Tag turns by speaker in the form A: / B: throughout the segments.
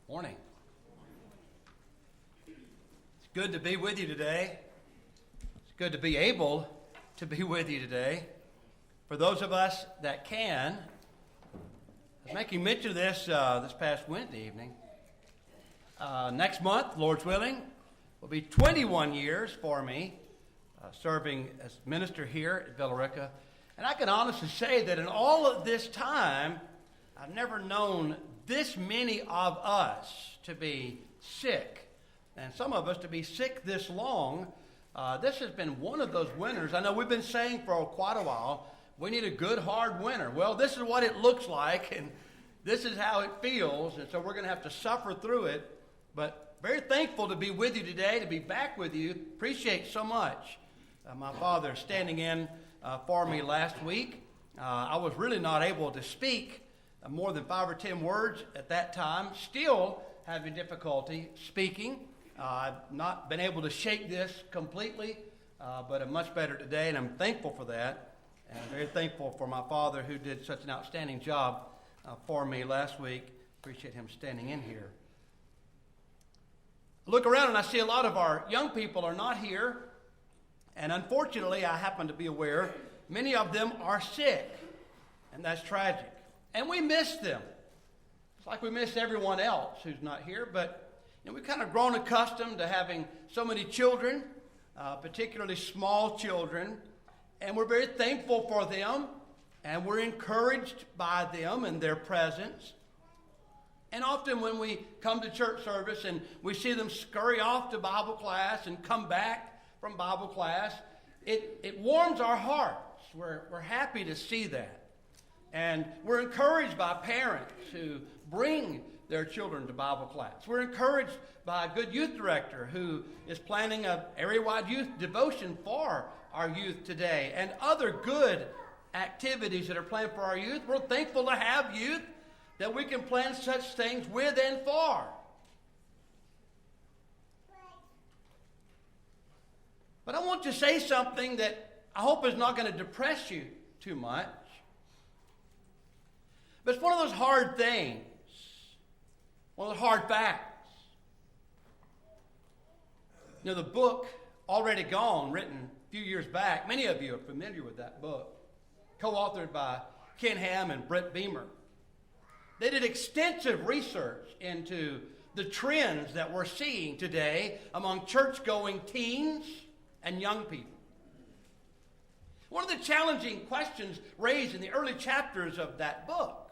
A: Morning. It's good to be with you today. It's good to be able to be with you today. For those of us that can, I was making mention of this past Wednesday evening. Next month, Lord's willing, will be 21 years for me serving as minister here at Villa Rica. And I can honestly say that in all of this time, I've never known this many of us to be sick, and some of us to be sick this long. This has been one of those winters. I know we've been saying for quite a while, we need a good hard winter. Well, this is what it looks like, and this is how it feels, and so we're going to have to suffer through it. But very thankful to be with you today, to be back with you. Appreciate so much. My father standing in for me last week. I was really not able to speak more than 5 or 10 words at that time. Still having difficulty speaking. I've not been able to shake this completely, but I'm much better today, and I'm thankful for that. And I'm very thankful for my father who did such an outstanding job for me last week. Appreciate him standing in here. I look around and I see a lot of our young people are not here. And unfortunately, I happen to be aware, many of them are sick. And that's tragic. And we miss them. It's like we miss everyone else who's not here. But we've kind of grown accustomed to having so many children, particularly small children. And we're very thankful for them. And we're encouraged by them and their presence. And often when we come to church service and we see them scurry off to Bible class and come back from Bible class, it warms our hearts. We're happy to see that. And we're encouraged by parents who bring their children to Bible class. We're encouraged by a good youth director who is planning an area-wide youth devotion for our youth today and other good activities that are planned for our youth. We're thankful to have youth that we can plan such things with and for. But I want to say something that I hope is not going to depress you too much. But it's one of those hard things, one of the hard facts. The book, Already Gone, written a few years back, many of you are familiar with that book, co-authored by Ken Ham and Brett Beamer. They did extensive research into the trends that we're seeing today among church-going teens and young people. One of the challenging questions raised in the early chapters of that book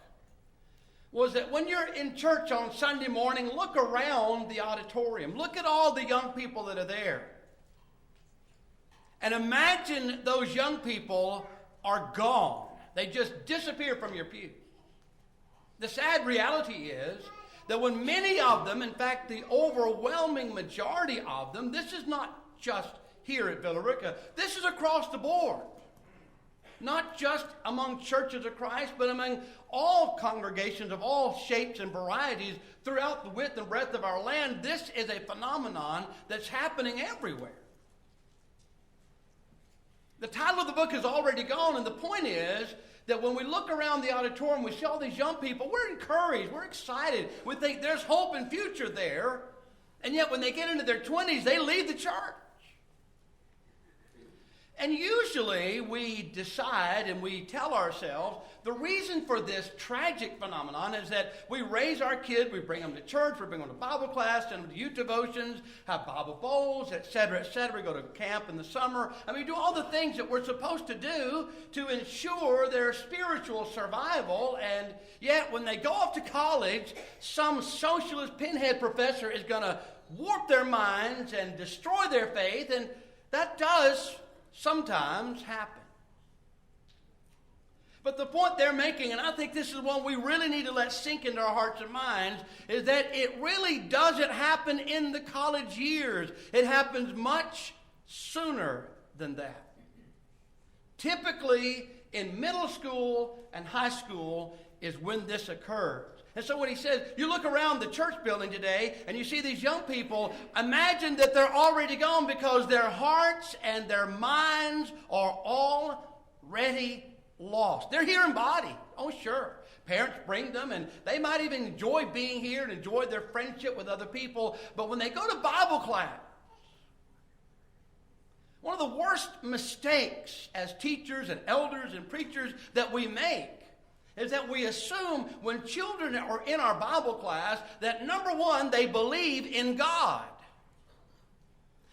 A: was that when you're in church on Sunday morning, look around the auditorium. Look at all the young people that are there. And imagine those young people are gone. They just disappear from your pews. The sad reality is that when many of them, in fact, the overwhelming majority of them, this is not just here at Villa Rica, this is across the board. Not just among churches of Christ, but among all congregations of all shapes and varieties throughout the width and breadth of our land. This is a phenomenon that's happening everywhere. The title of the book is Already Gone, and the point is that when we look around the auditorium, we see all these young people, we're encouraged, we're excited. We think there's hope and future there, and yet when they get into their 20s, they leave the church. And usually we decide and we tell ourselves the reason for this tragic phenomenon is that we raise our kids, we bring them to church, we bring them to Bible class, send them to youth devotions, have Bible bowls, etc., etc. We go to camp in the summer. We do all the things that we're supposed to do to ensure their spiritual survival. And yet when they go off to college, some socialist pinhead professor is going to warp their minds and destroy their faith, and that does sometimes happen. But the point they're making, and I think this is one we really need to let sink into our hearts and minds, is that it really doesn't happen in the college years. It happens much sooner than that. Typically, in middle school and high school is when this occurs. And so when he says, you look around the church building today and you see these young people, imagine that they're already gone because their hearts and their minds are already lost. They're here in body, oh sure, Parents bring them, and they might even enjoy being here and enjoy their friendship with other people. But when they go to Bible class, one of the worst mistakes as teachers and elders and preachers that we make is that we assume when children are in our Bible class that, number one, they believe in God.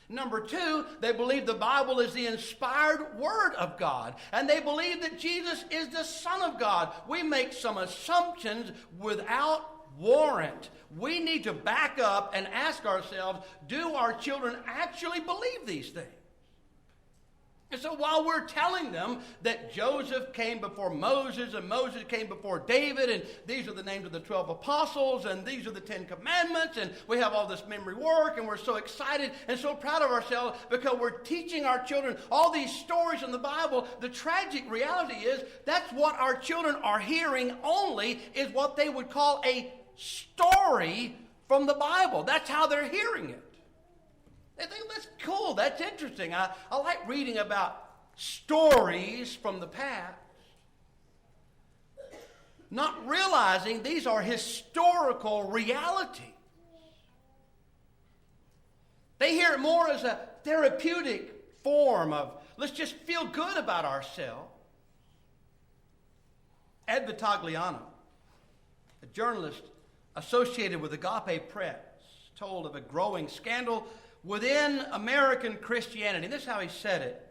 A: Number two, they believe the Bible is the inspired Word of God. And they believe that Jesus is the Son of God. We make some assumptions without warrant. We need to back up and ask ourselves, do our children actually believe these things? And so while we're telling them that Joseph came before Moses and Moses came before David, and these are the names of the 12 apostles, and these are the 10 commandments, and we have all this memory work, and we're so excited and so proud of ourselves because we're teaching our children all these stories in the Bible, the tragic reality is that's what our children are hearing only is what they would call a story from the Bible. That's how they're hearing it. They think that's cool, that's interesting. I like reading about stories from the past. Not realizing these are historical realities. They hear it more as a therapeutic form of let's just feel good about ourselves. Ed Vitagliano, a journalist associated with Agape Press, told of a growing scandal within American Christianity. This is how he said it.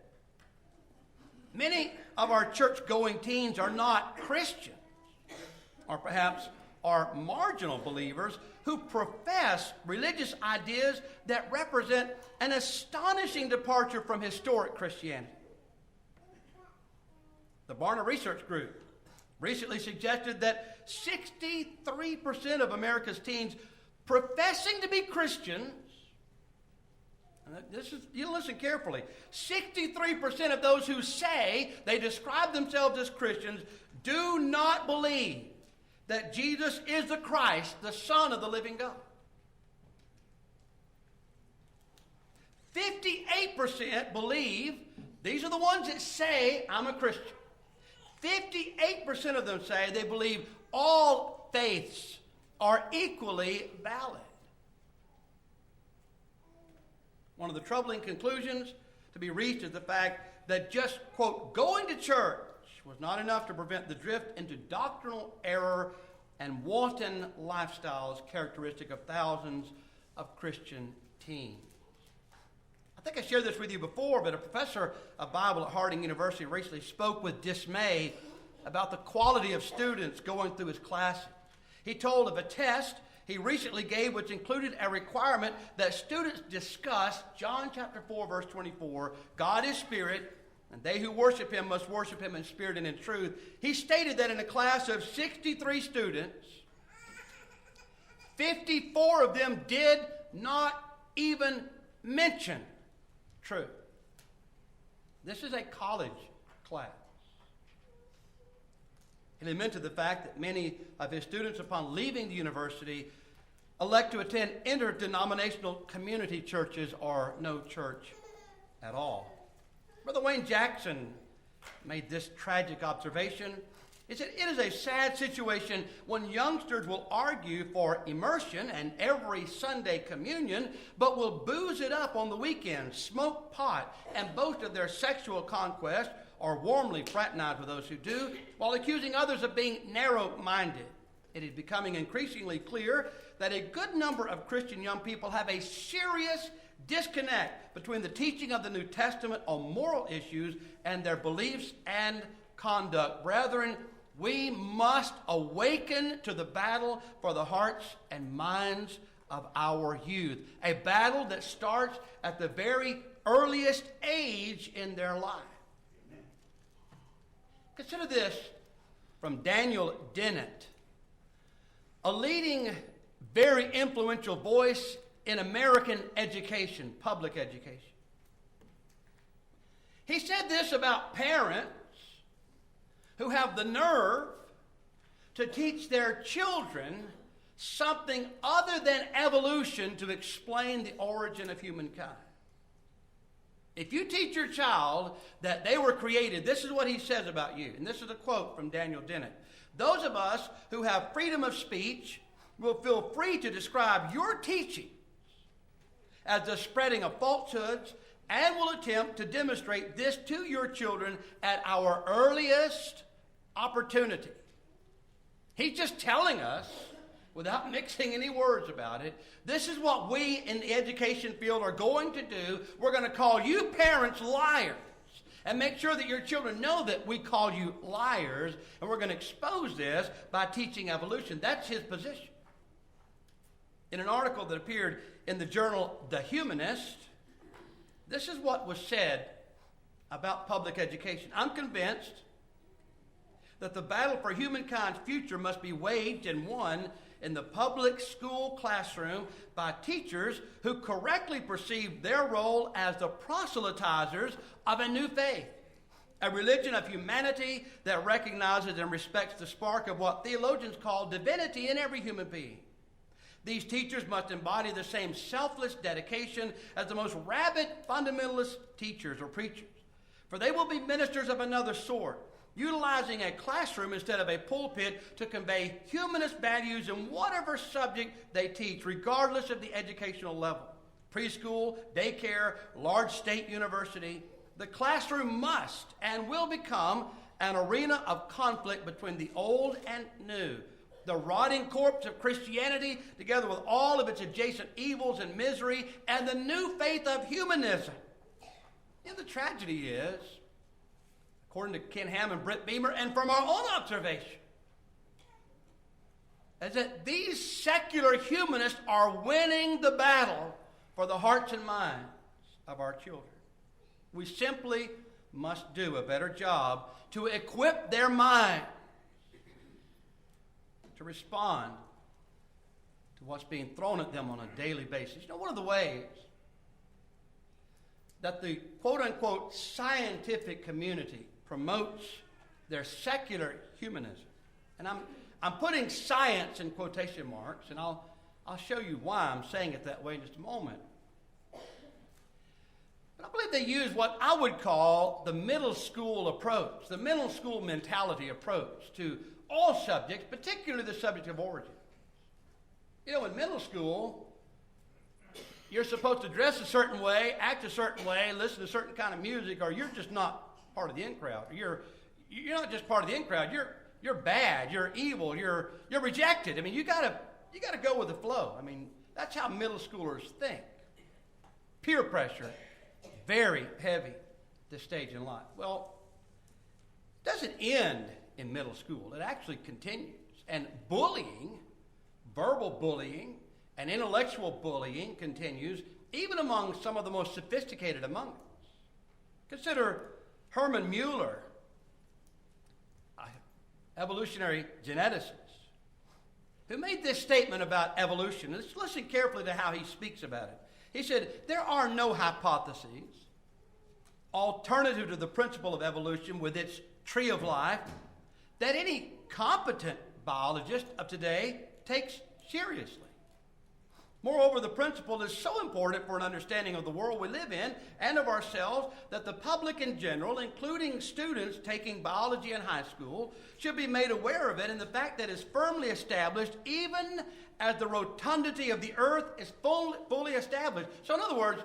A: Many of our church-going teens are not Christians, or perhaps are marginal believers who profess religious ideas that represent an astonishing departure from historic Christianity. The Barna Research Group recently suggested that 63% of America's teens professing to be Christians, you listen carefully, 63% of those who say they describe themselves as Christians do not believe that Jesus is the Christ, the Son of the living God. 58% believe, these are the ones that say, I'm a Christian. 58% of them say they believe all faiths are equally valid. One of the troubling conclusions to be reached is the fact that just, quote, going to church was not enough to prevent the drift into doctrinal error and wanton lifestyles characteristic of thousands of Christian teens. I think I shared this with you before, but a professor of Bible at Harding University recently spoke with dismay about the quality of students going through his classes. He told of a test he recently gave, which included a requirement that students discuss John chapter 4, verse 24, God is spirit, and they who worship him must worship him in spirit and in truth. He stated that in a class of 63 students, 54 of them did not even mention truth. This is a college class. He lamented the fact that many of his students, upon leaving the university, elect to attend interdenominational community churches or no church at all. Brother Wayne Jackson made this tragic observation. He said, it is a sad situation when youngsters will argue for immersion and every Sunday communion, but will booze it up on the weekends, smoke pot, and boast of their sexual conquest, or warmly fraternize with those who do, while accusing others of being narrow-minded. It is becoming increasingly clear that a good number of Christian young people have a serious disconnect between the teaching of the New Testament on moral issues and their beliefs and conduct. Brethren, we must awaken to the battle for the hearts and minds of our youth, a battle that starts at the very earliest age in their life. Consider this from Daniel Dennett, a leading, very influential voice in American education, public education. He said this about parents who have the nerve to teach their children something other than evolution to explain the origin of humankind. If you teach your child that they were created, this is what he says about you. And this is a quote from Daniel Dennett. Those of us who have freedom of speech will feel free to describe your teaching as the spreading of falsehoods and will attempt to demonstrate this to your children at our earliest opportunity. He's just telling us, without mixing any words about it, this is what we in the education field are going to do. We're going to call you parents liars and make sure that your children know that we call you liars, and we're going to expose this by teaching evolution. That's his position. In an article that appeared in the journal The Humanist, this is what was said about public education. I'm convinced that the battle for humankind's future must be waged and won in the public school classroom by teachers who correctly perceive their role as the proselytizers of a new faith, a religion of humanity that recognizes and respects the spark of what theologians call divinity in every human being. These teachers must embody the same selfless dedication as the most rabid fundamentalist teachers or preachers, for they will be ministers of another sort, utilizing a classroom instead of a pulpit to convey humanist values in whatever subject they teach, regardless of the educational level. Preschool, daycare, large state university, the classroom must and will become an arena of conflict between the old and new. The rotting corpse of Christianity, together with all of its adjacent evils and misery, and the new faith of humanism. And the tragedy is, according to Ken Ham and Britt Beamer, and from our own observation, is that these secular humanists are winning the battle for the hearts and minds of our children. We simply must do a better job to equip their minds to respond to what's being thrown at them on a daily basis. You know, one of the ways that the quote-unquote scientific community promotes their secular humanism, and I'm putting science in quotation marks, and I'll show you why I'm saying it that way in just a moment. But I believe they use what I would call the middle school approach, the middle school mentality approach to all subjects, particularly the subject of origin. You know, in middle school, you're supposed to dress a certain way, act a certain way, listen to a certain kind of music, or you're just not part of the in crowd. You're not just part of the in crowd. You're bad. You're evil. You're rejected. I mean, you gotta go with the flow. I mean, that's how middle schoolers think. Peer pressure, very heavy at this stage in life. Well, it doesn't end in middle school. It actually continues. And bullying, verbal bullying, and intellectual bullying continues even among some of the most sophisticated among us. Consider Herman Mueller, evolutionary geneticist, who made this statement about evolution. Let's listen carefully to how he speaks about it. He said, "There are no hypotheses alternative to the principle of evolution with its tree of life that any competent biologist of today takes seriously. Moreover, the principle is so important for an understanding of the world we live in and of ourselves that the public in general, including students taking biology in high school, should be made aware of it and the fact that it is firmly established even as the rotundity of the earth is fully established." So in other words,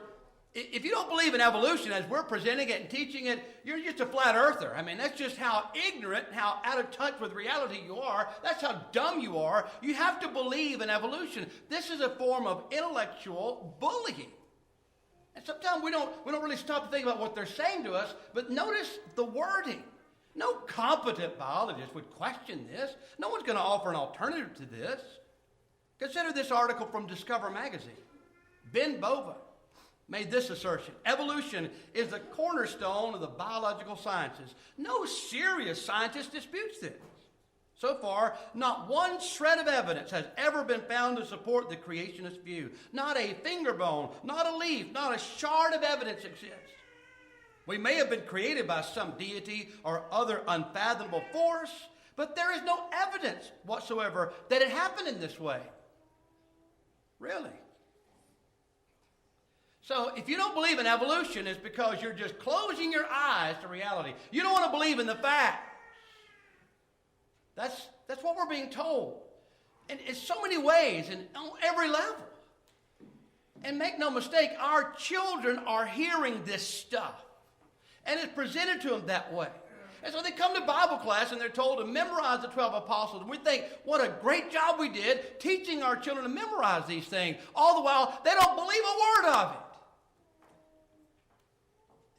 A: if you don't believe in evolution as we're presenting it and teaching it, you're just a flat earther. I mean, that's just how ignorant, how out of touch with reality you are. That's how dumb you are. You have to believe in evolution. This is a form of intellectual bullying. And sometimes we don't really stop to think about what they're saying to us, but notice the wording. No competent biologist would question this. No one's going to offer an alternative to this. Consider this article from Discover magazine. Ben Bova made this assertion: evolution is the cornerstone of the biological sciences. No serious scientist disputes this. So far, not one shred of evidence has ever been found to support the creationist view. Not a finger bone, not a leaf, not a shard of evidence exists. We may have been created by some deity or other unfathomable force, but there is no evidence whatsoever that it happened in this way. Really? So if you don't believe in evolution, it's because you're just closing your eyes to reality. You don't want to believe in the facts. That's what we're being told. And in so many ways and on every level. And make no mistake, our children are hearing this stuff. And it's presented to them that way. And so they come to Bible class and they're told to memorize the 12 apostles. And we think, what a great job we did teaching our children to memorize these things. All the while, they don't believe a word of it.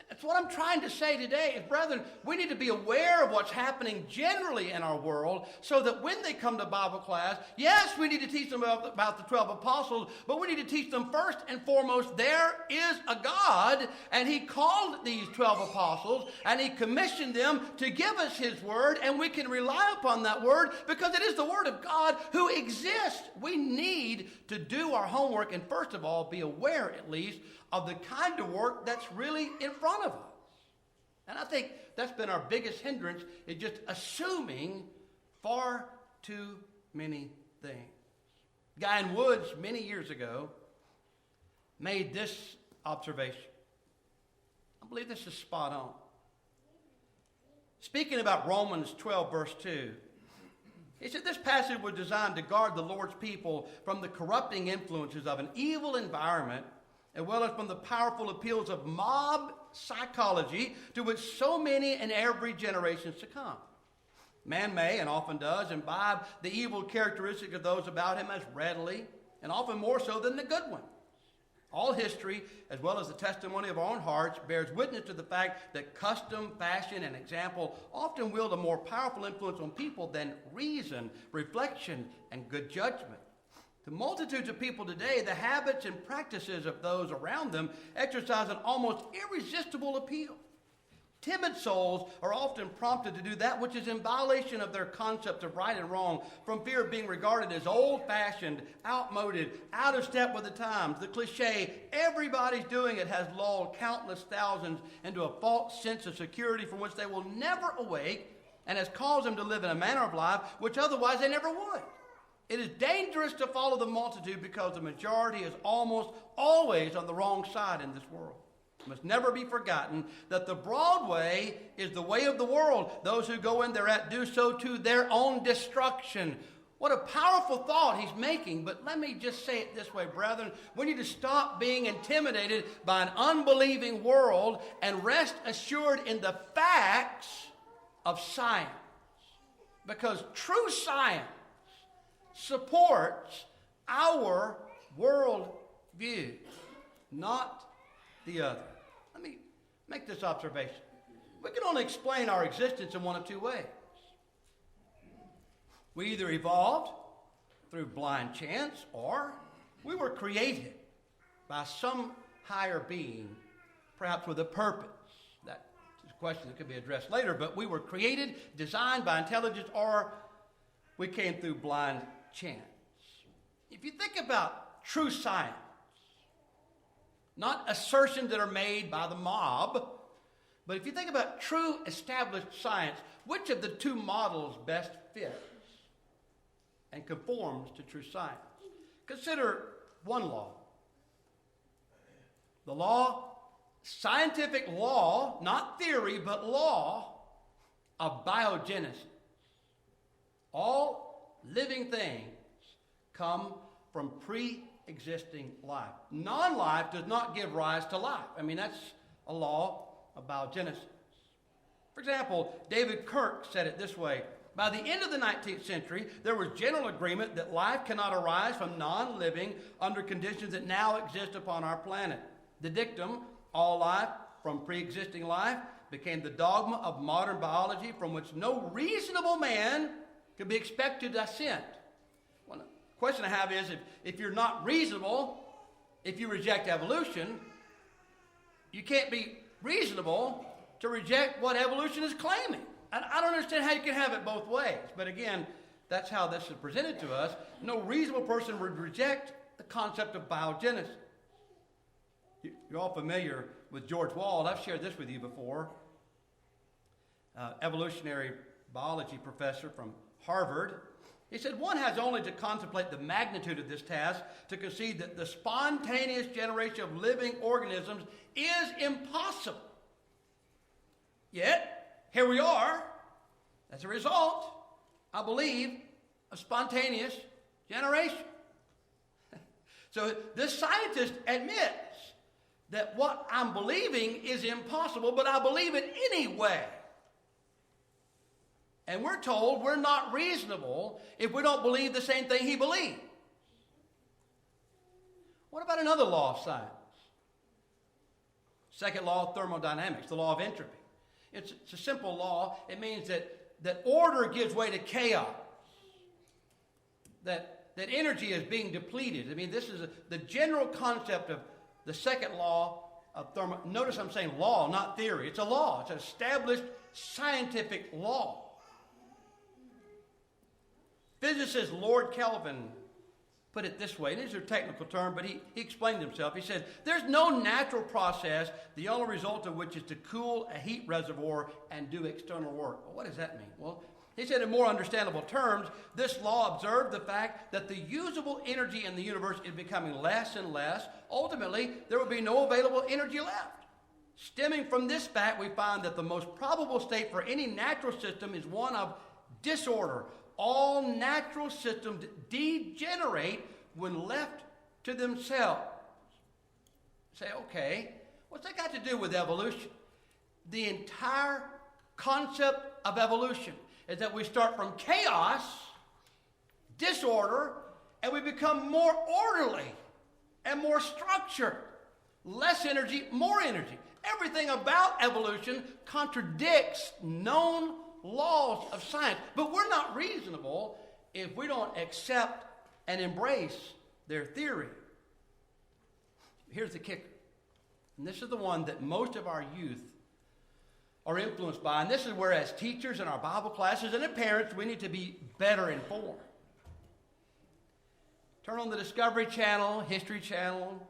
A: That's what I'm trying to say today is, brethren, we need to be aware of what's happening generally in our world so that when they come to Bible class, yes, we need to teach them about the 12 apostles, but we need to teach them first and foremost, there is a God, and he called these 12 apostles, and he commissioned them to give us his word, and we can rely upon that word because it is the word of God who exists. We need to do our homework and first of all, be aware at least of the kind of work that's really in front of us. And I think that's been our biggest hindrance, is just assuming far too many things. A guy in Woods many years ago made this observation. I believe this is spot on. Speaking about Romans 12, verse 2, he said this passage was designed to guard the Lord's people from the corrupting influences of an evil environment, as well as from the powerful appeals of mob psychology to which so many in every generation succumb. Man may, and often does, imbibe the evil characteristics of those about him as readily, and often more so than the good ones. All history, as well as the testimony of our own hearts, bears witness to the fact that custom, fashion, and example often wield a more powerful influence on people than reason, reflection, and good judgment. The multitudes of people today, the habits and practices of those around them exercise an almost irresistible appeal. Timid souls are often prompted to do that which is in violation of their concepts of right and wrong, from fear of being regarded as old-fashioned, outmoded, out of step with the times. The cliche, everybody's doing it, has lulled countless thousands into a false sense of security from which they will never awake, and has caused them to live in a manner of life which otherwise they never would. It is dangerous to follow the multitude because the majority is almost always on the wrong side in this world. It must never be forgotten that the broad way is the way of the world. Those who go in thereat do so to their own destruction. What a powerful thought he's making. But let me just say it this way, brethren. We need to stop being intimidated by an unbelieving world and rest assured in the facts of science. Because true science supports our world view, not the other. Let me make this observation. We can only explain our existence in one of two ways. We either evolved through blind chance, or we were created by some higher being, perhaps with a purpose. That's a question that could be addressed later, but we were created, designed by intelligence, or we came through blind chance. If you think about true science, not assertions that are made by the mob, but if you think about true established science, which of the two models best fits and conforms to true science? Consider one law. The law, scientific law, not theory, but law of biogenesis. All living things come from pre-existing life. Non-life does not give rise to life. I mean, that's a law of biogenesis. For example, David Kirk said it this way. By the end of the 19th century, there was general agreement that life cannot arise from non-living under conditions that now exist upon our planet. The dictum, all life from pre-existing life, became the dogma of modern biology from which no reasonable man could be expected to dissent. Well, the question I have is, if you're not reasonable, if you reject evolution, you can't be reasonable to reject what evolution is claiming. And I don't understand how you can have it both ways. But again, that's how this is presented to us. No reasonable person would reject the concept of biogenesis. You're all familiar with George Wald. I've shared this with you before. Evolutionary biology professor from Harvard. He said, one has only to contemplate the magnitude of this task to concede that the spontaneous generation of living organisms is impossible. Yet, here we are, as a result, I believe a spontaneous generation. So this scientist admits that what I'm believing is impossible, but I believe it anyway. And we're told we're not reasonable if we don't believe the same thing he believes. What about another law of science? Second law of thermodynamics, the law of entropy. It's a simple law. It means that order gives way to chaos. That energy is being depleted. I mean, this is the general concept of the second law of thermodynamics. Notice I'm saying law, not theory. It's a law. It's an established scientific law. Physicist Lord Kelvin put it this way. These are technical terms, but he explained himself. He said, there's no natural process, the only result of which is to cool a heat reservoir and do external work. Well, what does that mean? Well, he said in more understandable terms, this law observed the fact that the usable energy in the universe is becoming less and less. Ultimately, there will be no available energy left. Stemming from this fact, we find that the most probable state for any natural system is one of disorder. All natural systems degenerate when left to themselves. Say, okay, what's that got to do with evolution? The entire concept of evolution is that we start from chaos, disorder, and we become more orderly and more structured. Less energy, more energy. Everything about evolution contradicts known laws of science. But we're not reasonable if we don't accept and embrace their theory. Here's the kicker. And this is the one that most of our youth are influenced by. And this is where, as teachers in our Bible classes and as parents, we need to be better informed. Turn on the Discovery Channel, History Channel,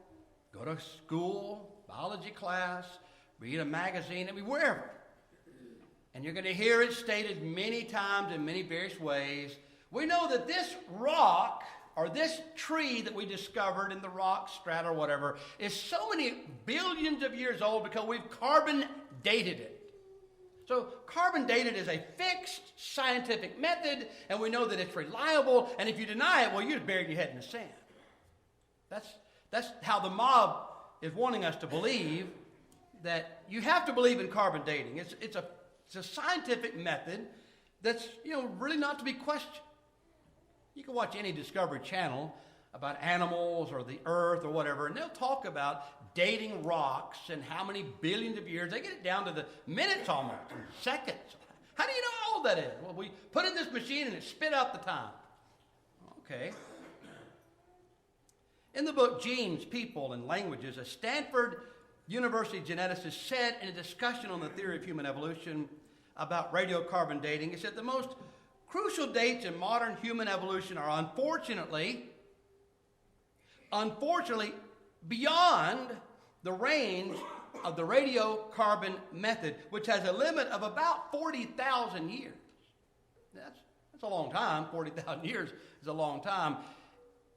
A: go to school, biology class, read a magazine, I mean, wherever. And you're going to hear it stated many times in many various ways. We know that this rock, or this tree that we discovered in the rock strata or whatever, is so many billions of years old because we've carbon dated it. So carbon dated is a fixed scientific method, and we know that it's reliable, and if you deny it, well, you're just burying your head in the sand. That's how the mob is wanting us to believe, that you have to believe in carbon dating. It's a scientific method that's, really not to be questioned. You can watch any Discovery Channel about animals or the earth or whatever, and they'll talk about dating rocks and how many billions of years. They get it down to the minutes almost, and seconds. How do you know how old that is? Well, we put in this machine and it spit out the time. Okay. In the book Genes, People, and Languages, a Stanford University geneticist said in a discussion on the theory of human evolution about radiocarbon dating, he said the most crucial dates in modern human evolution are unfortunately beyond the range of the radiocarbon method, which has a limit of about 40,000 years. That's a long time. 40,000 years is a long time.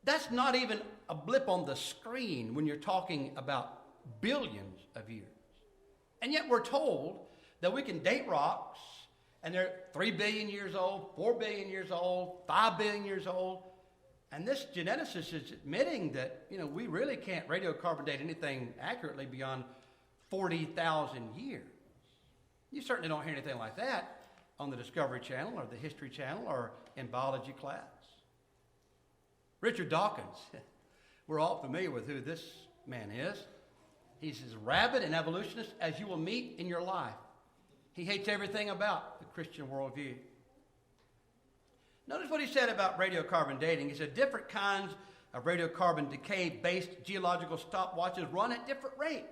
A: That's not even a blip on the screen when you're talking about billions of years. And yet we're told that we can date rocks, and they're 3 billion years old, 4 billion years old, 5 billion years old. And this geneticist is admitting that, we really can't radiocarbon date anything accurately beyond 40,000 years. You certainly don't hear anything like that on the Discovery Channel or the History Channel or in biology class. Richard Dawkins, we're all familiar with who this man is. He's as rabid an evolutionist as you will meet in your life. He hates everything about the Christian worldview. Notice what he said about radiocarbon dating. He said different kinds of radiocarbon decay-based geological stopwatches run at different rates.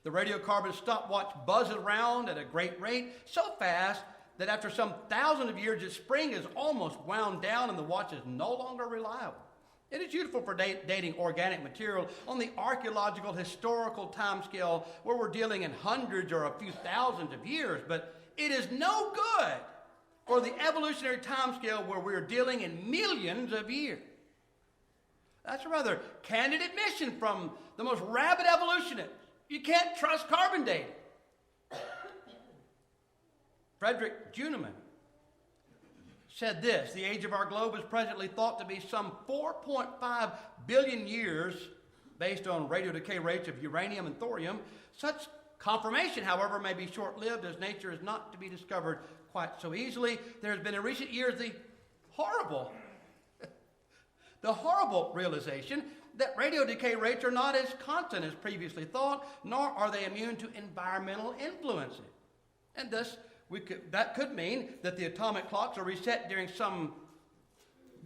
A: The radiocarbon stopwatch buzzes around at a great rate, so fast that after some thousands of years, its spring is almost wound down and the watch is no longer reliable. It is useful for dating organic material on the archaeological historical timescale where we're dealing in hundreds or a few thousands of years, but it is no good for the evolutionary timescale where we're dealing in millions of years. That's a rather candid admission from the most rabid evolutionists. You can't trust carbon dating. Frederick Juneman said this: the age of our globe is presently thought to be some 4.5 billion years based on radio decay rates of uranium and thorium. Such confirmation, however, may be short-lived, as nature is not to be discovered quite so easily. There has been in recent years the horrible realization that radio decay rates are not as constant as previously thought, nor are they immune to environmental influences. And thus, that could mean that the atomic clocks are reset during some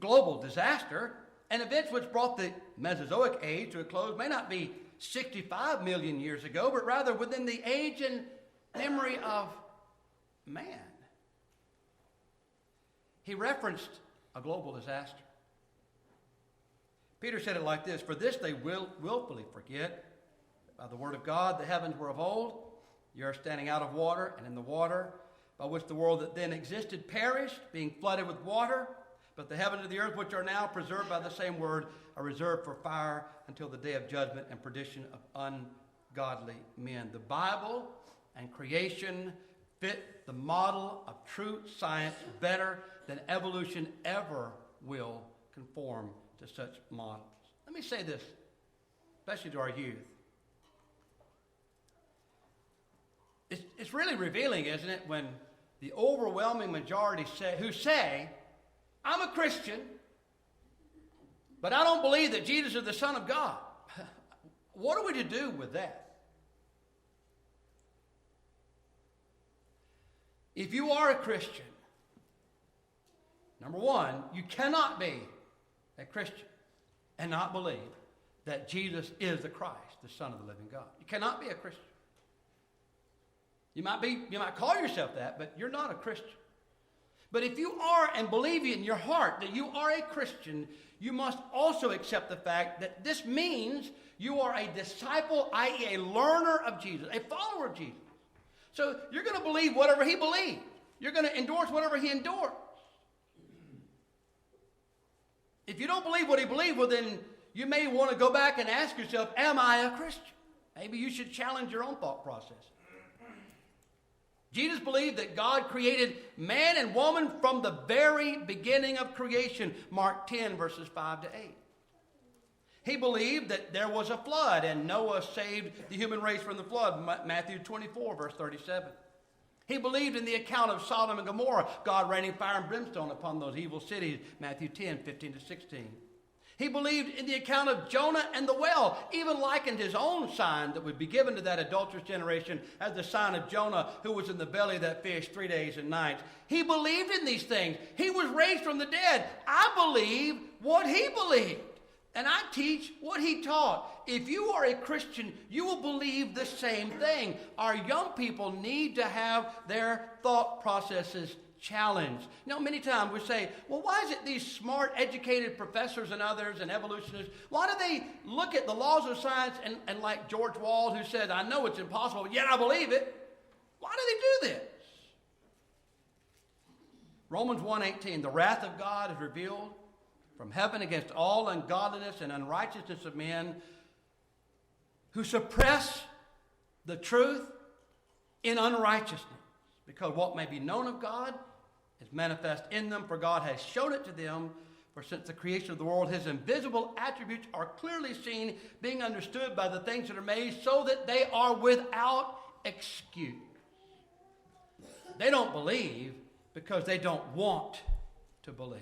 A: global disaster, and events which brought the Mesozoic age to a close may not be 65 million years ago, but rather within the age and memory of man. He referenced a global disaster. Peter said it like this: for this they willfully forget that by the word of God the heavens were of old, the earth standing out of water, and in the water, by which the world that then existed perished, being flooded with water. But the heavens and the earth, which are now preserved by the same word, are reserved for fire until the day of judgment and perdition of ungodly men. The Bible and creation fit the model of true science better than evolution ever will conform to such models. Let me say this, especially to our youth. It's really revealing, isn't it, when the overwhelming majority say, I'm a Christian, but I don't believe that Jesus is the Son of God. What are we to do with that? If you are a Christian, number one, you cannot be a Christian and not believe that Jesus is the Christ, the Son of the living God. You cannot be a Christian. You might call yourself that, but you're not a Christian. But if you are and believe in your heart that you are a Christian, you must also accept the fact that this means you are a disciple, i.e. a learner of Jesus, a follower of Jesus. So you're going to believe whatever he believed. You're going to endorse whatever he endorsed. If you don't believe what he believed, well then you may want to go back and ask yourself, am I a Christian? Maybe you should challenge your own thought process. Jesus believed that God created man and woman from the very beginning of creation, Mark 10, verses 5 to 8. He believed that there was a flood, and Noah saved the human race from the flood, Matthew 24, verse 37. He believed in the account of Sodom and Gomorrah, God raining fire and brimstone upon those evil cities, Matthew 10, 15 to 16. He believed in the account of Jonah and the well, even likened his own sign that would be given to that adulterous generation as the sign of Jonah, who was in the belly of that fish 3 days and nights. He believed in these things. He was raised from the dead. I believe what he believed, and I teach what he taught. If you are a Christian, you will believe the same thing. Our young people need to have their thought processes challenged. You know, many times we say, well, why is it these smart, educated professors and others and evolutionists, why do they look at the laws of science and like George Wald, who said, I know it's impossible, yet I believe it. Why do they do this? Romans 1:18, the wrath of God is revealed from heaven against all ungodliness and unrighteousness of men who suppress the truth in unrighteousness, because what may be known of God is manifest in them, for God has shown it to them. For since the creation of the world, his invisible attributes are clearly seen, being understood by the things that are made, so that they are without excuse. They don't believe because they don't want to believe.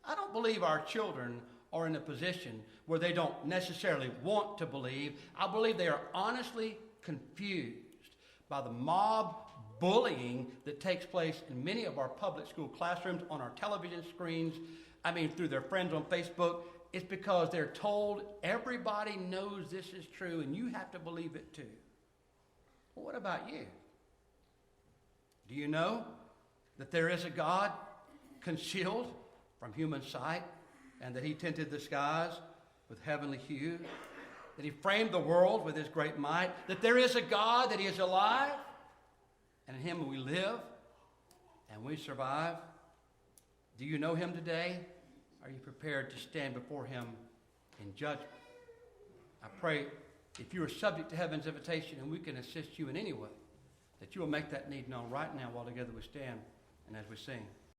A: I don't believe our children are in a position where they don't necessarily want to believe. I believe they are honestly confused by the mob bullying that takes place in many of our public school classrooms, on our television screens, through their friends on Facebook. It's because they're told everybody knows this is true and you have to believe it too. Well, what about you? Do you know that there is a God concealed from human sight, and that he tinted the skies with heavenly hue, that he framed the world with his great might, that there is a God, that he is alive, and in him we live and we survive? Do you know him today? Are you prepared to stand before him in judgment? I pray, if you are subject to heaven's invitation and we can assist you in any way, that you will make that need known right now while together we stand and as we sing.